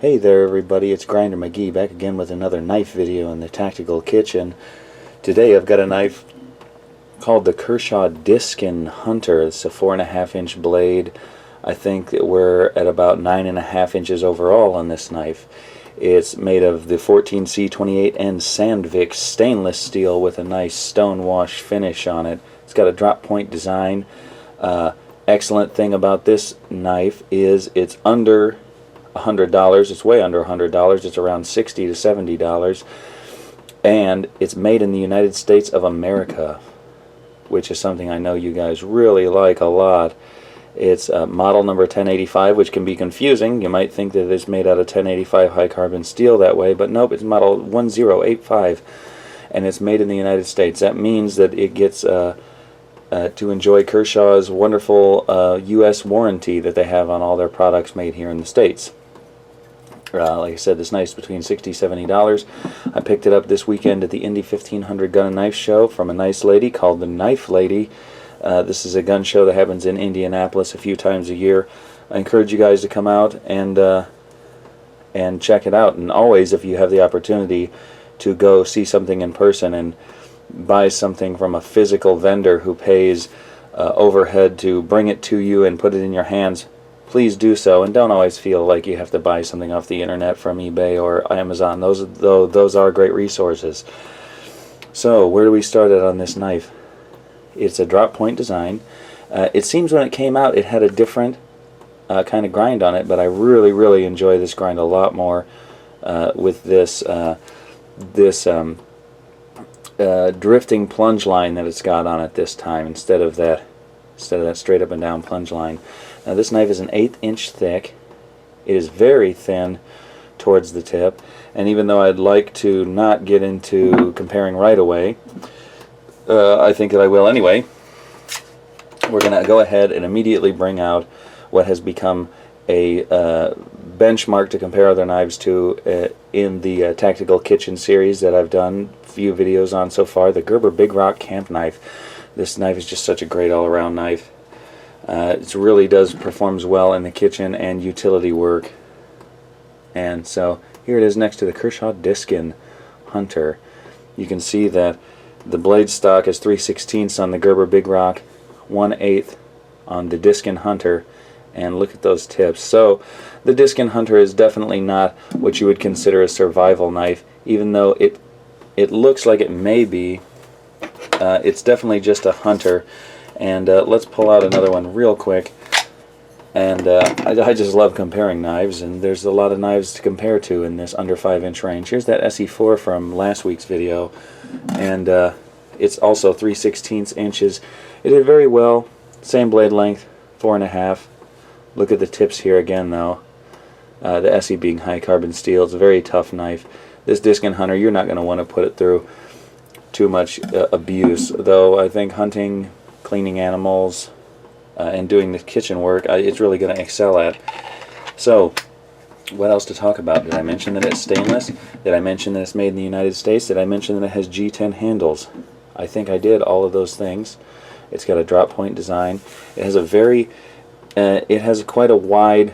Hey there everybody, it's Grinder McGee back again with another knife video in the Tactical Kitchen. Today I've got a knife called the Kershaw Diskin Hunter. It's a 4.5 inch blade. I think that we're at about 9.5 inches overall on this knife. It's made of the 14C28N Sandvik stainless steel with a nice Stonewashed finish on it. It's got a drop point design. Excellent thing about this knife is it's under $100. It's way under $100. It's around $60 to $70, and it's made in the United States of America, which is something I know you guys really like a lot. It's model number 1085, which can be confusing. You might think that it's made out of 1085 high carbon steel that way, but nope, it's model 1085, and it's made in the United States. That means that it gets to enjoy Kershaw's wonderful U.S. warranty that they have on all their products made here in the States. Like I said, this knife's between $60 and $70. I picked it up this weekend at the Indy 1500 Gun and Knife Show from a nice lady called the Knife Lady. This is a gun show that happens in Indianapolis a few times a year. I encourage you guys to come out and check it out. And always, if you have the opportunity to go see something in person and buy something from a physical vendor who pays overhead to bring it to you and put it in your hands, please do so, and don't always feel like you have to buy something off the internet from eBay or Amazon. Those are great resources. So where do we start at on this knife? It's a drop point design. It seems when it came out it had a different kind of grind on it, but I really enjoy this grind a lot more with this drifting plunge line that it's got on it this time instead of that straight up and down plunge line. Now this knife is an 1/8 inch thick. It is very thin towards the tip, and even though I'd like to not get into comparing right away, I think that I will anyway. We're going to go ahead and immediately bring out what has become a benchmark to compare other knives to in the Tactical Kitchen series that I've done a few videos on so far, the Gerber Big Rock Camp Knife. This knife is just such a great all-around knife. It really performs well in the kitchen and utility work. And so here it is next to the Kershaw Diskin Hunter. You can see that the blade stock is 3/16 on the Gerber Big Rock, 1/8 on the Diskin Hunter, and look at those tips. So the Diskin Hunter is definitely not what you would consider a survival knife, even though it looks like it may be. It's definitely just a hunter. And let's pull out another one real quick. And I just love comparing knives, and there's a lot of knives to compare to in this under 5 inch range. Here's that SE4 from last week's video, and it's also 3/16 inches. It did very well. Same blade length, 4.5. Look at the tips here again, though. The SE being high carbon steel. It's a very tough knife. This Diskin Hunter, you're not going to want to put it through too much abuse, though I think hunting, cleaning animals, and doing the kitchen work, it's really going to excel at. So, what else to talk about? Did I mention that it's stainless? Did I mention that it's made in the United States? Did I mention that it has G10 handles? I think I did all of those things. It's got a drop point design. It has quite a wide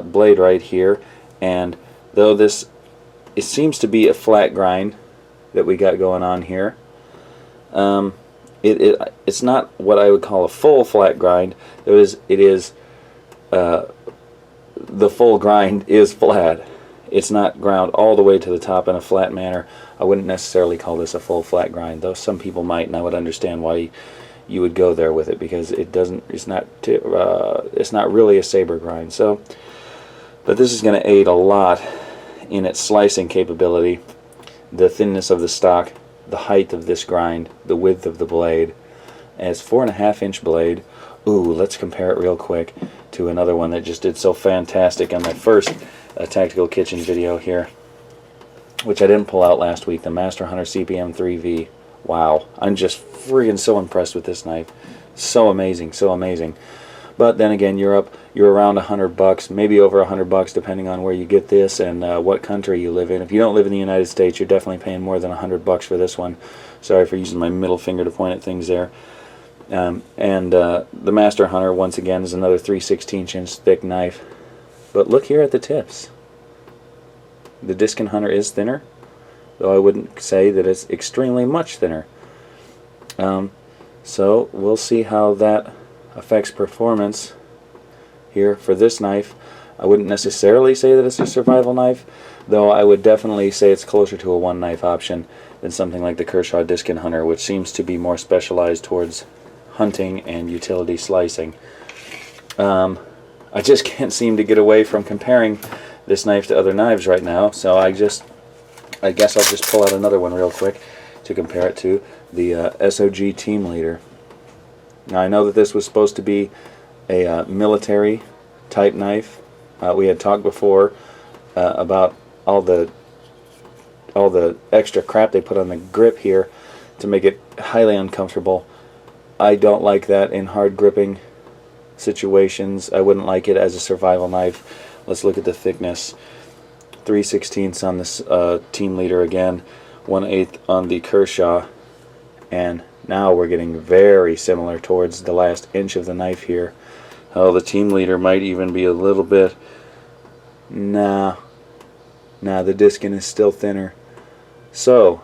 blade right here, and though it seems to be a flat grind that we got going on here, it's not what I would call a full flat grind. The full grind is flat. It's not ground all the way to the top in a flat manner. I wouldn't necessarily call this a full flat grind, though some people might, and I would understand why you would go there with it, because it's not really a saber grind. So, but this is going to aid a lot in its slicing capability, the thinness of the stock, the height of this grind, the width of the blade. And it's 4.5 inch blade. Ooh, let's compare it real quick to another one that just did so fantastic on my first Tactical Kitchen video here, which I didn't pull out last week, the Master Hunter CPM 3V. Wow, I'm just freaking so impressed with this knife. So amazing, so amazing. But then again, you're around $100, maybe over $100, depending on where you get this and what country you live in. If you don't live in the United States, you're definitely paying more than $100 for this one. Sorry for using my middle finger to point at things there. The Master Hunter, once again, is another 3/16 inch thick knife. But look here at the tips. The Diskin Hunter is thinner, though I wouldn't say that it's extremely much thinner. So we'll see how that affects performance here for this knife. I wouldn't necessarily say that it's a survival knife, though I would definitely say it's closer to a one knife option than something like the Kershaw Diskin Hunter, which seems to be more specialized towards hunting and utility slicing. I just can't seem to get away from comparing this knife to other knives right now, so I guess I'll just pull out another one real quick to compare it to, the SOG Team Leader. Now I know that this was supposed to be a military type knife. We had talked before about all the extra crap they put on the grip here to make it highly uncomfortable. I don't like that in hard gripping situations. I wouldn't like it as a survival knife. Let's look at the thickness. 3/16 on this Team Leader again, 1/8 on the Kershaw, and now we're getting very similar towards the last inch of the knife here. Oh, the Team Leader might even be a little bit... Nah, the Diskin is still thinner. So,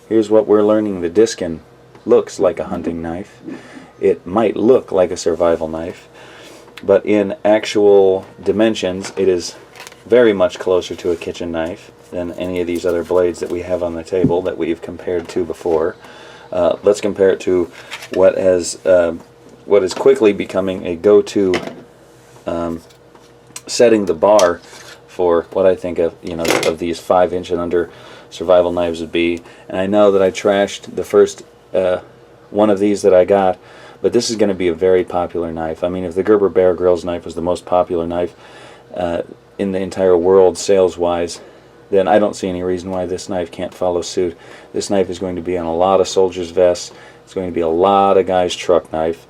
here's what we're learning. The Diskin looks like a hunting knife. It might look like a survival knife, but in actual dimensions, it is very much closer to a kitchen knife than any of these other blades that we have on the table that we've compared to before. Let's compare it to what is quickly becoming a go-to setting the bar for what I think of, of these 5-inch and under survival knives would be. And I know that I trashed the first one of these that I got, but this is going to be a very popular knife. I mean, if the Gerber Bear Grylls knife was the most popular knife in the entire world sales-wise, then I don't see any reason why this knife can't follow suit. This knife is going to be on a lot of soldiers' vests. It's going to be a lot of guys' truck knife.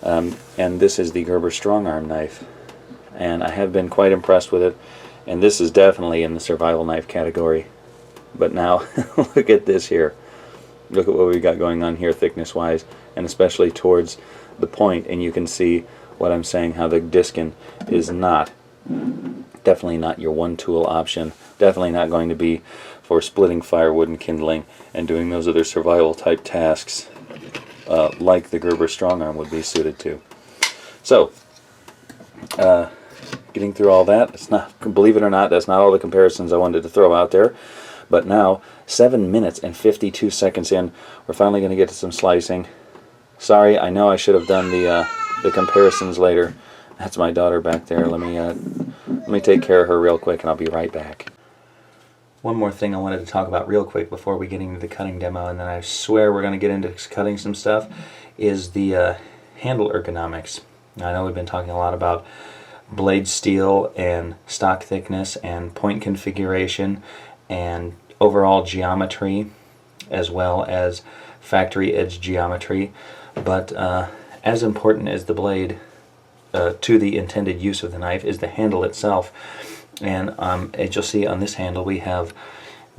And this is the Gerber Strong Arm knife. And I have been quite impressed with it. And this is definitely in the survival knife category. But now, look at this here. Look at what we've got going on here thickness-wise, and especially towards the point. And you can see what I'm saying, how the Diskin is definitely not your one-tool option. Definitely not going to be for splitting firewood and kindling and doing those other survival-type tasks like the Gerber Strong Arm would be suited to. So, getting through all that, it's not, believe it or not, that's not all the comparisons I wanted to throw out there. But now, 7 minutes and 52 seconds in, we're finally going to get to some slicing. Sorry, I know I should have done the comparisons later. That's my daughter back there. Let me take care of her real quick, and I'll be right back. One more thing I wanted to talk about real quick before we get into the cutting demo, and then I swear we're going to get into cutting some stuff, is the handle ergonomics. Now, I know we've been talking a lot about blade steel and stock thickness and point configuration and overall geometry, as well as factory edge geometry, but as important as the blade to the intended use of the knife is the handle itself. And as you'll see on this handle, we have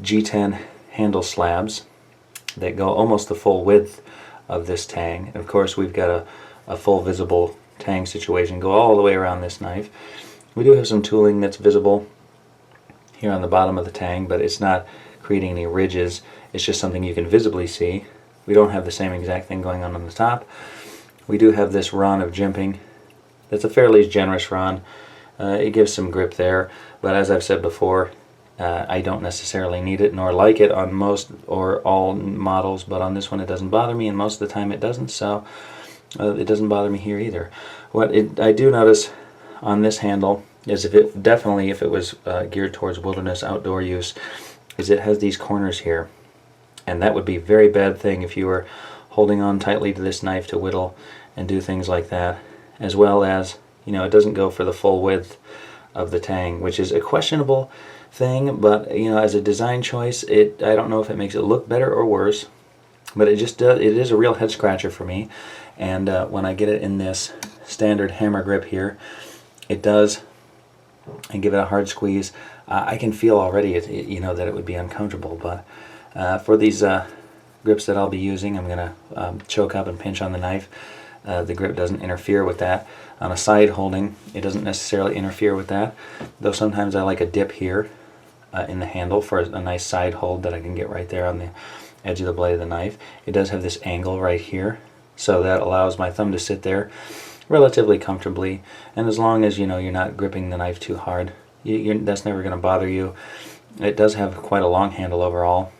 G10 handle slabs that go almost the full width of this tang. And of course, we've got a full visible tang situation go all the way around this knife. We do have some tooling that's visible here on the bottom of the tang, but it's not creating any ridges. It's just something you can visibly see. We don't have the same exact thing going on the top. We do have this run of jimping. That's a fairly generous run. It gives some grip there, but as I've said before, I don't necessarily need it nor like it on most or all models, but on this one it doesn't bother me, and most of the time it doesn't, so it doesn't bother me here either. What I do notice on this handle is if it was geared towards wilderness outdoor use, is it has these corners here, and that would be a very bad thing if you were holding on tightly to this knife to whittle and do things like that, as well as, it doesn't go for the full width of the tang, which is a questionable thing, but as a design choice, I don't know if it makes it look better or worse, but it is a real head scratcher for me. And when I get it in this standard hammer grip here, it does, and give it a hard squeeze, I can feel already that it would be uncomfortable. But for these grips that I'll be using, I'm going to choke up and pinch on the knife. The grip doesn't interfere with that. On a side holding, it doesn't necessarily interfere with that, though sometimes I like a dip here in the handle for a nice side hold that I can get right there on the edge of the blade of the knife. It does have this angle right here, so that allows my thumb to sit there relatively comfortably, and as long as you're not gripping the knife too hard, that's never going to bother you. It does have quite a long handle overall,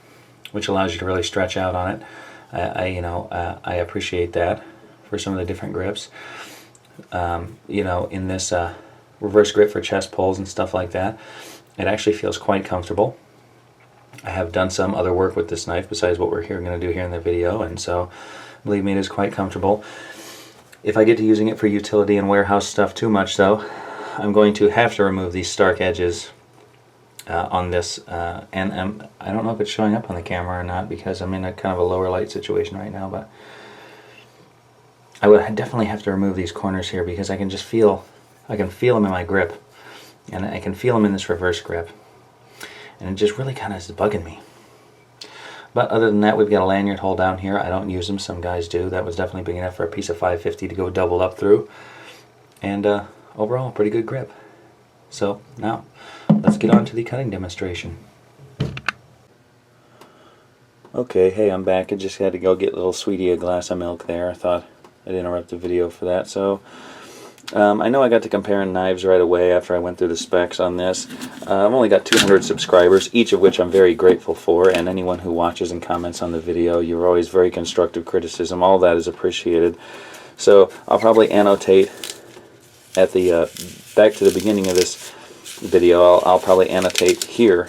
which allows you to really stretch out on it. I appreciate that for some of the different grips. In this reverse grip for chest pulls and stuff like that, it actually feels quite comfortable. I have done some other work with this knife besides what we're going to do here in the video, and so believe me, it is quite comfortable. If I get to using it for utility and warehouse stuff too much, though, I'm going to have to remove these stark edges on this, and I don't know if it's showing up on the camera or not because I'm in a kind of a lower light situation right now, but I would definitely have to remove these corners here because I can feel them in my grip, and I can feel them in this reverse grip, and it just really kind of is bugging me. But other than that, we've got a lanyard hole down here. I don't use them, some guys do. That was definitely big enough for a piece of 550 to go double up through, and overall, pretty good grip. So now, let's get on to the cutting demonstration. Okay, hey, I'm back. I just had to go get little sweetie a glass of milk there. I thought I'd interrupt the video for that. So I know I got to comparing knives right away after I went through the specs on this. I've only got 200 subscribers, each of which I'm very grateful for, and anyone who watches and comments on the video, you're always very constructive criticism. All that is appreciated. So I'll probably annotate at the back to the beginning of this video. I'll probably annotate here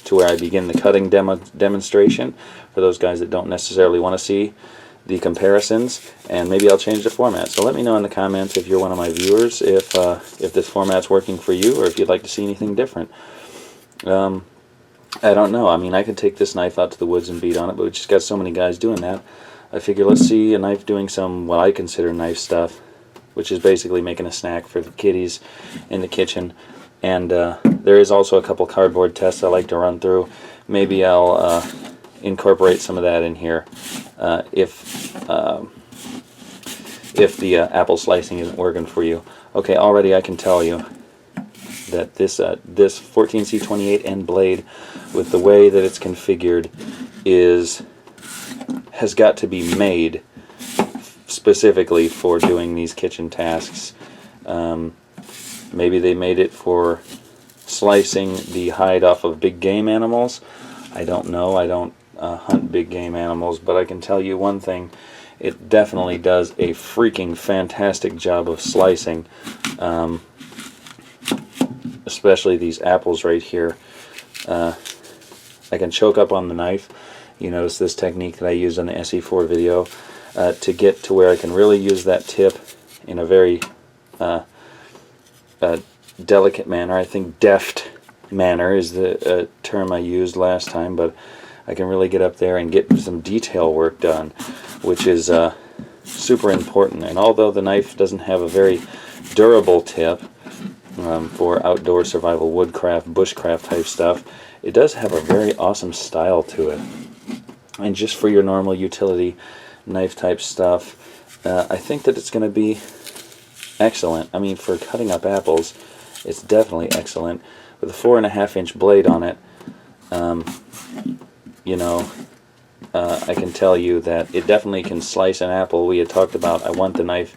to where I begin the cutting demonstration for those guys that don't necessarily want to see the comparisons, and maybe I'll change the format. So let me know in the comments if you're one of my viewers, if this format's working for you, or if you'd like to see anything different. I don't know. I mean, I could take this knife out to the woods and beat on it, but we just got so many guys doing that. I figure let's see a knife doing some what I consider knife stuff, which is basically making a snack for the kiddies in the kitchen. And there is also a couple cardboard tests I like to run through. Maybe I'll incorporate some of that in here if the apple slicing isn't working for you. Okay, already I can tell you that this 14C28 end blade, with the way that it's configured, has got to be made specifically for doing these kitchen tasks. Maybe they made it for slicing the hide off of big game animals. I don't know. I don't hunt big game animals, but I can tell you one thing. It definitely does a freaking fantastic job of slicing, especially these apples right here. I can choke up on the knife. You notice this technique that I used on the SE4 video to get to where I can really use that tip in a very delicate manner. I think deft manner is the term I used last time, but I can really get up there and get some detail work done, which is super important. And although the knife doesn't have a very durable tip for outdoor survival woodcraft, bushcraft type stuff, it does have a very awesome style to it. And just for your normal utility knife type stuff, I think that it's going to be excellent. I mean, for cutting up apples, it's definitely excellent. With a 4.5-inch blade on it, I can tell you that it definitely can slice an apple. We had talked about, I want the knife,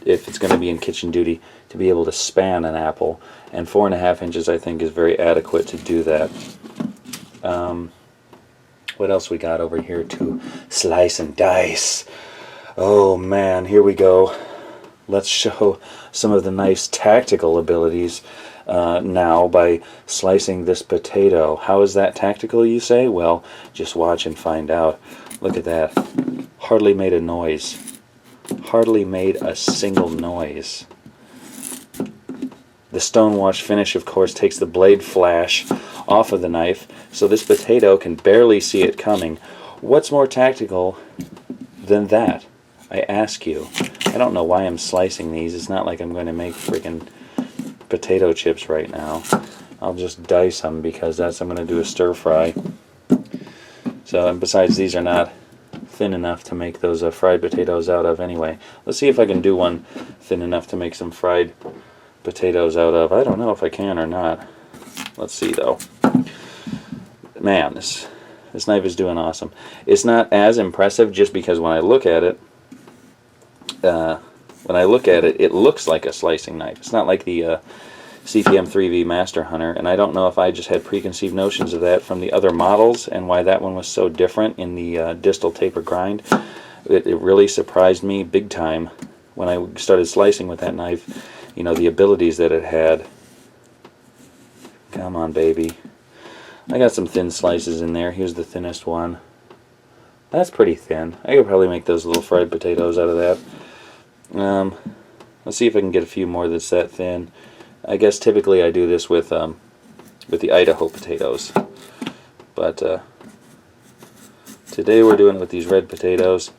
if it's going to be in kitchen duty, to be able to span an apple, and 4.5 inches I think is very adequate to do that. What else we got over here to slice and dice? Oh man, here we go. Let's show some of the knife's tactical abilities now by slicing this potato. How is that tactical, you say? Well, just watch and find out. Look at that. Hardly made a noise. Hardly made a single noise. The Stonewashed finish, of course, takes the blade flash off of the knife, so this potato can barely see it coming. What's more tactical than that? I ask you. I don't know why I'm slicing these. It's not like I'm going to make freaking potato chips right now. I'll just dice them because I'm going to do a stir fry. So, and besides, these are not thin enough to make those fried potatoes out of anyway. Let's see if I can do one thin enough to make some fried potatoes out of. I don't know if I can or not. Let's see though. Man, this knife is doing awesome. It's not as impressive just because when I look at it, it looks like a slicing knife. It's not like the CPM 3V Master Hunter, and I don't know if I just had preconceived notions of that from the other models and why that one was so different in the distal taper grind. It really surprised me big time when I started slicing with that knife, you know, the abilities that it had. Come on, baby. I got some thin slices in there. Here's the thinnest one. That's pretty thin. I could probably make those little fried potatoes out of that. Let's see if I can get a few more that's that thin. I guess typically I do this with the Idaho potatoes, but today we're doing it with these red potatoes.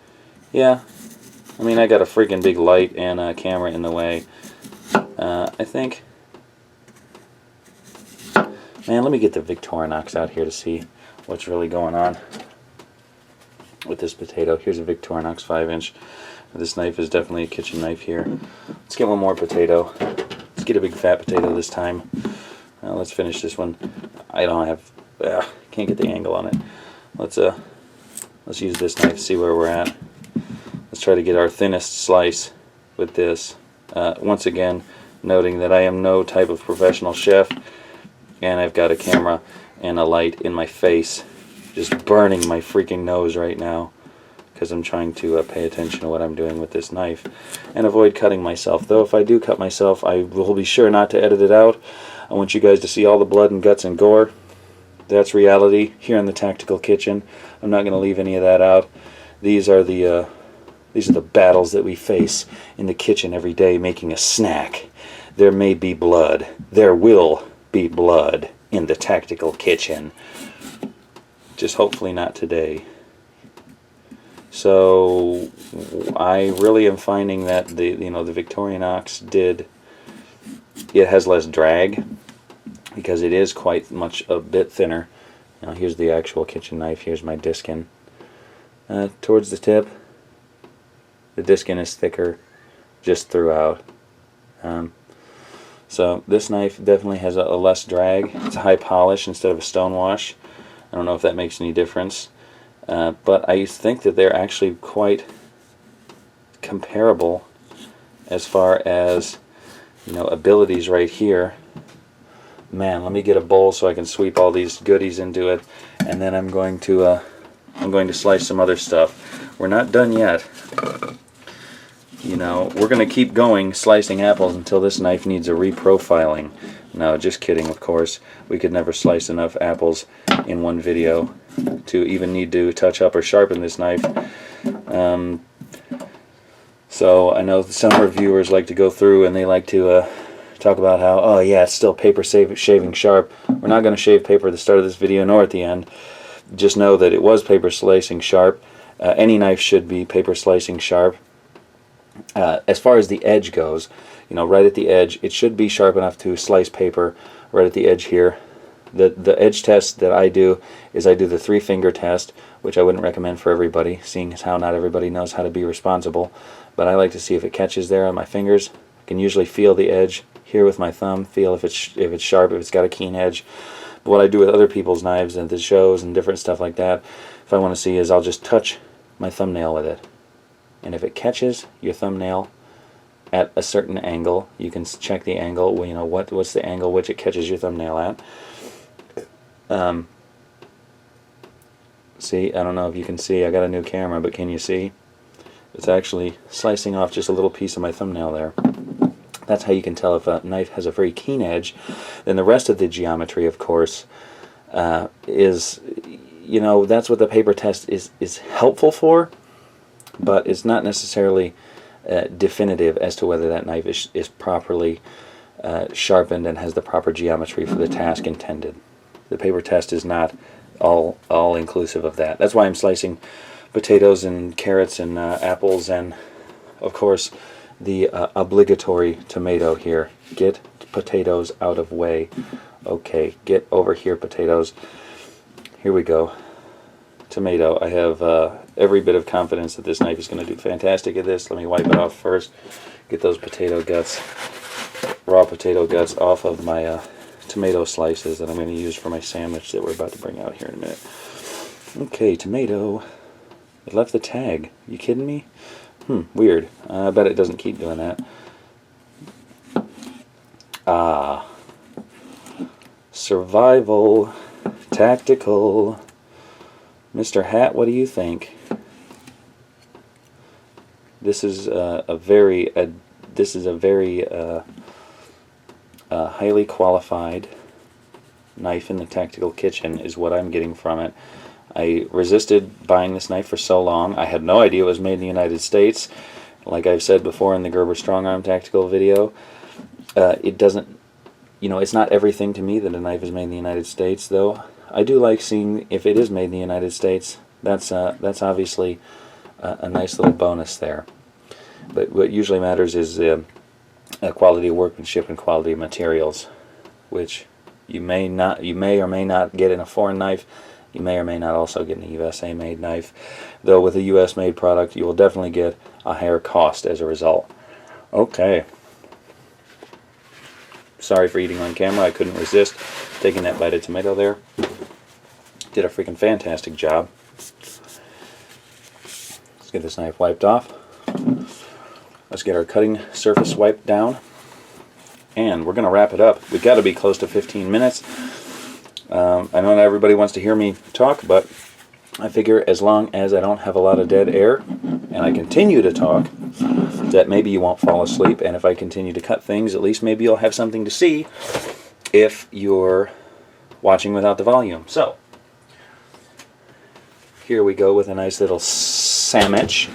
Yeah, I mean, I got a freaking big light and a camera in the way. I think, man, let me get the Victorinox out here to see what's really going on with this potato. Here's a Victorinox 5-inch. This knife is definitely a kitchen knife here. Let's get one more potato. Let's get a big fat potato this time. Let's finish this one. I don't have, can't get the angle on it. Let's use this knife to see where we're at. Let's try to get our thinnest slice with this. Once again, noting that I am no type of professional chef, and I've got a camera and a light in my face, just burning my freaking nose right now, because I'm trying to pay attention to what I'm doing with this knife and avoid cutting myself. Though if I do cut myself, I will be sure not to edit it out. I want you guys to see all the blood and guts and gore. That's reality here in the Tactical Kitchen. I'm not going to leave any of that out. These are the battles that we face in the kitchen every day making a snack. There may be blood. There will be blood in the Tactical Kitchen. Just hopefully not today. So I really am finding that the Victorinox it has less drag because it is quite much a bit thinner. Now here's the actual kitchen knife. Here's my Diskin. Towards the tip, the Diskin is thicker just throughout. So this knife definitely has a less drag. It's a high polish instead of a Stonewash. I don't know if that makes any difference. But I think that they're actually quite comparable as far as, you know, abilities right here. Man, let me get a bowl so I can sweep all these goodies into it, and then I'm going to slice some other stuff. We're not done yet. You know, we're going to keep going slicing apples until this knife needs a reprofiling. No, just kidding, of course. We could never slice enough apples in one video to even need to touch up or sharpen this knife. So I know some reviewers like to go through and they like to talk about how, oh yeah, it's still paper shaving sharp. We're not going to shave paper at the start of this video nor at the end. Just know that it was paper slicing sharp. Any knife should be paper slicing sharp. As far as the edge goes, you know, right at the edge, it should be sharp enough to slice paper right at the edge here. The edge test that I do is I do the 3-finger test, which I wouldn't recommend for everybody, seeing as how not everybody knows how to be responsible. But I like to see if it catches there on my fingers. I can usually feel the edge here with my thumb, feel if it's sharp, if it's got a keen edge. But what I do with other people's knives and the shows and different stuff like that, if I want to see, is I'll just touch my thumbnail with it. And if it catches your thumbnail at a certain angle, you can check the angle, you know, what's the angle which it catches your thumbnail at. See, I don't know if you can see, I got a new camera, but can you see? It's actually slicing off just a little piece of my thumbnail there. That's how you can tell if a knife has a very keen edge. Then the rest of the geometry, of course, is, you know, that's what the paper test is helpful for, but it's not necessarily definitive as to whether that knife is properly sharpened and has the proper geometry for the task intended. The paper test is not all inclusive of that. That's why I'm slicing potatoes and carrots and apples and, of course, the obligatory tomato here. Get potatoes out of way. Okay, get over here, potatoes. Here we go. Tomato. I have every bit of confidence that this knife is going to do fantastic at this. Let me wipe it off first. Get those potato guts, raw potato guts, off of my tomato slices that I'm going to use for my sandwich that we're about to bring out here in a minute. Okay, tomato. It left the tag. You kidding me? Weird. I bet it doesn't keep doing that. Survival. Tactical. Mr. Hat, what do you think? This is a very highly qualified knife in the tactical kitchen is what I'm getting from it. I resisted buying this knife for so long. I had no idea it was made in the United States. Like I've said before in the Gerber Strong Arm Tactical video, it doesn't, it's not everything to me that a knife is made in the United States, though. I do like seeing if it is made in the United States. That's obviously a nice little bonus there. But what usually matters is quality of workmanship and quality of materials, which you may or may not get in a foreign knife. You may or may not also get in a USA-made knife. Though with a US-made product, you will definitely get a higher cost as a result. Okay. Sorry for eating on camera. I couldn't resist taking that bite of tomato there. Did a freaking fantastic job. Let's get this knife wiped off. Let's get our cutting surface wiped down. And we're going to wrap it up. We've got to be close to 15 minutes. I know not everybody wants to hear me talk, but I figure as long as I don't have a lot of dead air and I continue to talk, that maybe you won't fall asleep. And if I continue to cut things, at least maybe you'll have something to see if you're watching without the volume. So, here we go with a nice little sandwich.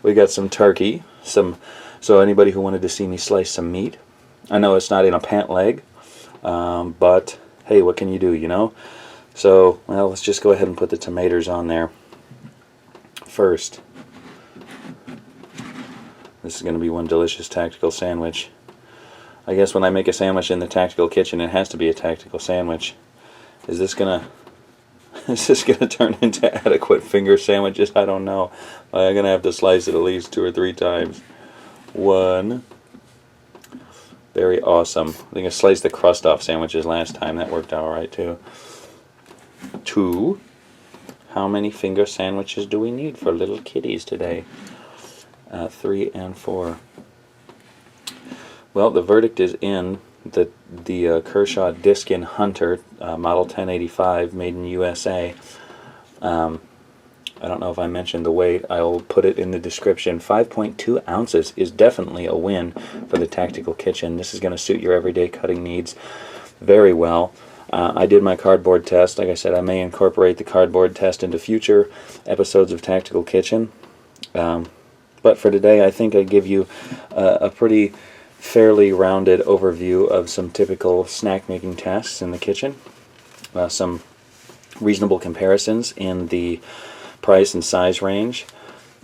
We got some turkey, so anybody who wanted to see me slice some meat. I know it's not in a pant leg, but hey, what can you do, So, well, let's just go ahead and put the tomatoes on there first. This is going to be one delicious tactical sandwich. I guess when I make a sandwich in the tactical kitchen, it has to be a tactical sandwich. Is this gonna turn into adequate finger sandwiches? I don't know. I'm gonna have to slice it at least 2 or 3 times. 1. Very awesome. I think I sliced the crust off sandwiches last time. That worked out alright too. 2. How many finger sandwiches do we need for little kitties today? 3 and 4. Well, the verdict is in. The Kershaw Diskin Hunter, model 1085, made in USA. I don't know if I mentioned the weight. I'll put it in the description. 5.2 ounces is definitely a win for the tactical kitchen. This is going to suit your everyday cutting needs very well. I did my cardboard test. Like I said, I may incorporate the cardboard test into future episodes of Tactical Kitchen. But for today, I think I give you a pretty fairly rounded overview of some typical snack making tasks in the kitchen. Some reasonable comparisons in the price and size range,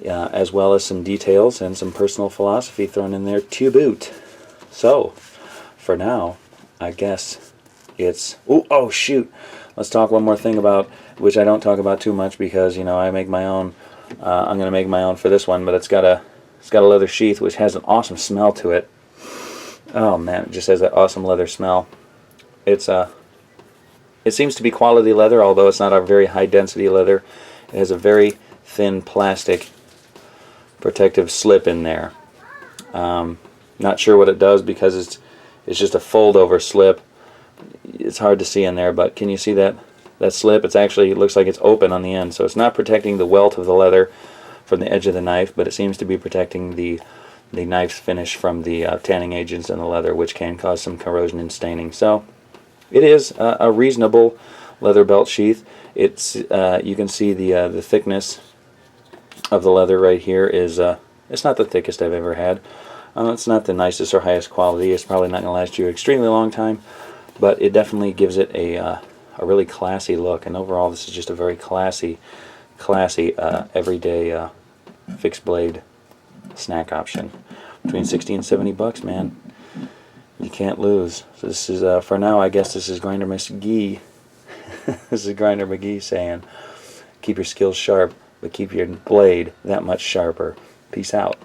as well as some details and some personal philosophy thrown in there to boot. So, for now, I guess it's... Oh, shoot! Let's talk one more thing about, which I don't talk about too much because, I make my own. I'm going to make my own for this one, but it's got a leather sheath which has an awesome smell to it. Oh man, it just has that awesome leather smell. It seems to be quality leather, although it's not a very high density leather. It has a very thin plastic protective slip in there. Not sure what it does because it's just a fold over slip. It's hard to see in there, but can you see that slip? It looks like it's open on the end, so it's not protecting the welt of the leather from the edge of the knife, but it seems to be protecting the knife's finish from the tanning agents in the leather, which can cause some corrosion and staining. So it is a reasonable leather belt sheath. It's you can see the thickness of the leather right here is it's not the thickest I've ever had. It's not the nicest or highest quality. It's probably not going to last you an extremely long time, but it definitely gives it a really classy look. And overall, this is just a very classy everyday fixed blade snack option. Between 60 and 70 bucks, man. You can't lose. So this is, for now, I guess this is Grinder McGee. This is Grinder McGee saying, keep your skills sharp, but keep your blade that much sharper. Peace out.